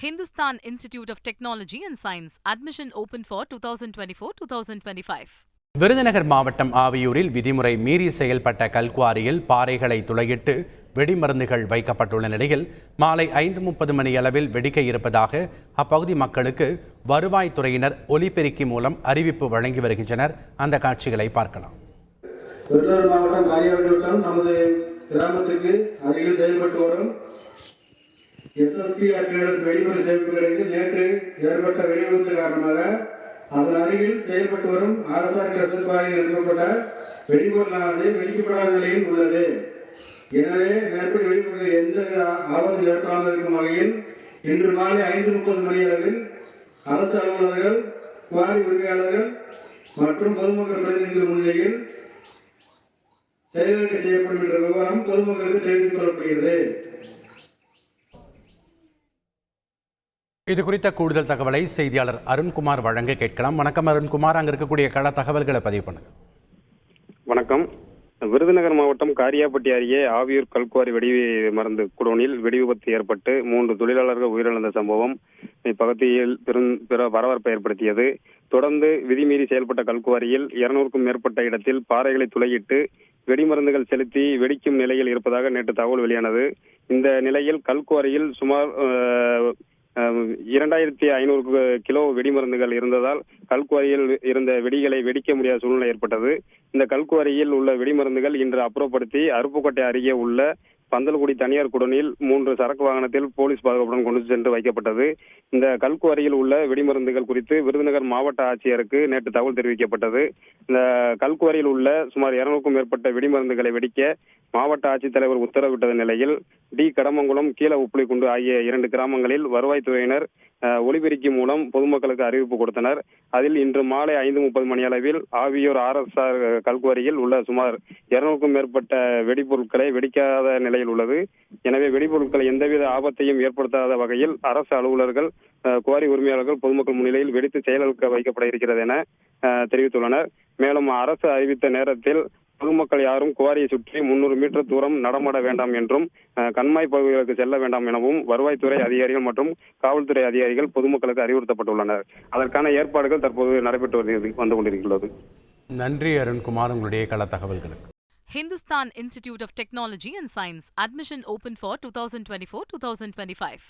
Hindustan Institute of Technology and Science. Admission open for 2024-2025. Virudhunagar மாவட்டம் ஆவியூரில் விதிமுறை மீறி செயல்பட்ட கல்குவாரியில் பாறைகளை துளையிட்டு வெடிமருந்துகள் வைக்கப்பட்டுள்ள நிலையில் மாலை 5:30 மணியளவில் வெடிக்க இருப்பதாக அப்பகுதி மக்களுக்கு வருவாய்த்துறையினர் ஒலிபெருக்கி மூலம் அறிவிப்பு வழங்கி வருகின்றனர். அந்த காட்சிகளை பார்க்கலாம். விருதுநகர் மாவட்டம் ஆவியூரில் நமது கிராமத்துக்கு அருகில் செயல்பட்டு வரும் SSP வெடிமருந்து சேமிப்புகளில் நேற்று ஏற்பட்ட வெடிவிபத்து காரணமாக அதன் அருகில் செயல்பட்டு வரும் அரசாங்க கல்குவாரியில் நிறுவப்பட்ட வெடிபொருளானது வெடிக்கப்படாத நிலையில் உள்ளது. எனவே மேற்படி வெடிபொருள் எந்த ஆபத்தும் ஏற்படாமல் இருக்கும் வகையில் இன்று மாலை 5:30 மணியளவில் அரசு அலுவலர்கள், குவாரி உரிமையாளர்கள் மற்றும் பொதுமக்கள் பிரதிநிதிகள் முன்னிலையில் செயல்களுக்கு செய்யப்படும் என்ற விவரம் பொதுமக்களுக்கு தெரிவித்துக் கொள்ளப்படுகிறது. இது குறித்த கூடுதல் தகவலை செய்தியாளர் அருண்குமார் வழங்க கேட்கலாம். வணக்கம் அருண்குமார், அங்க இருக்கக்கூடிய கள தகவல்களை பதிவு பண்ணுங்க. வணக்கம். விருதுநகர் மாவட்டம் காரியாபட்டி அருகே ஆவியூர் கல்குவாரி வெடி மருந்து குடோனில் வெடி விபத்து ஏற்பட்டு 3 தொழிலாளர்கள் உயிரிழந்த சம்பவம் இப்பகுதியில் பரபரப்பை ஏற்படுத்தியது. தொடர்ந்து விதிமீறி செயல்பட்ட கல்குவாரியில் 200க்கும் மேற்பட்ட இடத்தில் பாறைகளை துளையிட்டு வெடிமருந்துகள் செலுத்தி வெடிக்கும் நிலையில் இருப்பதாக நேற்று தகவல் வெளியானது. இந்த நிலையில் கல்குவாரியில் சுமார் 2500 கிலோ வெடிமருந்துகள் இருந்ததால் கல்குவாரியில் இருந்த வெடிகளை வெடிக்க முடியாத சூழ்நிலை ஏற்பட்டது. இந்த கல்குவாரியில் உள்ள வெடிமருந்துகள் இன்று அப்புறப்படுத்தி அருப்புக்கோட்டை அருகே உள்ள பந்தல்குடி தனியார் குடோனில் 3 சரக்கு வாகனத்தில் போலீஸ் பாதுகாப்புடன் கொண்டு சென்று வைக்கப்பட்டது. இந்த கல்குவாரியில் உள்ள வெடிமருந்துகள் குறித்து விருதுநகர் மாவட்ட ஆட்சியருக்கு நேற்று தகவல் தெரிவிக்கப்பட்டது. இந்த கல்குவாரியில் உள்ள சுமார் 200க்கும் மேற்பட்ட வெடிமருந்துகளை வெடிக்க மாவட்ட ஆட்சித்தலைவர் உத்தரவிட்ட நிலையில் கடமங்குளம், கீழ உப்புளிக்குண்டு ஆகிய 2 கிராமங்களில் வருவாய்த்துறையினர் ஒலிபெருக்கி மூலம் பொதுமக்களுக்கு அறிவிப்பு கொடுத்தனர். அதில் இன்று மாலை 5:30 மணியளவில் ஆவியூர் RSR கல்குவாரியில் உள்ள சுமார் 200க்கும் மேற்பட்ட வெடிபொருட்களை வெடிக்காத நிலையில் உள்ளது. எனவே வெடிபொருட்கள் எந்தவித ஆபத்தையும் ஏற்படுத்தாத வகையில் அரசு அலுவலர்கள், குவாரி உரிமையாளர்கள் பொதுமக்கள் முன்னிலையில் வெடித்து செயலுக்க வைக்கப்பட இருக்கிறது என தெரிவித்துள்ளனர். மேலும் அரசு அறிவித்த நேரத்தில் பொதுமக்கள் யாரும் குவாரியை சுற்றி 300 மீட்டர் தூரம் நடமாட வேண்டாம் என்றும் கண்மாய் பகுதிகளுக்கு செல்ல வேண்டாம் எனவும் வருவாய்த்துறை அதிகாரிகள் மற்றும் காவல்துறை அதிகாரிகள் பொதுமக்களுக்கு அறிவுறுத்தப்பட்டுள்ளனர். அதற்கான ஏற்பாடுகள் தற்போது நடைபெற்று வந்து கொண்டிருக்கிறது. நன்றி அருண்குமார், உங்களுடைய கள தகவல்களுக்கு. Hindustan Institute of Technology and Science. Admission open for 2024-2025.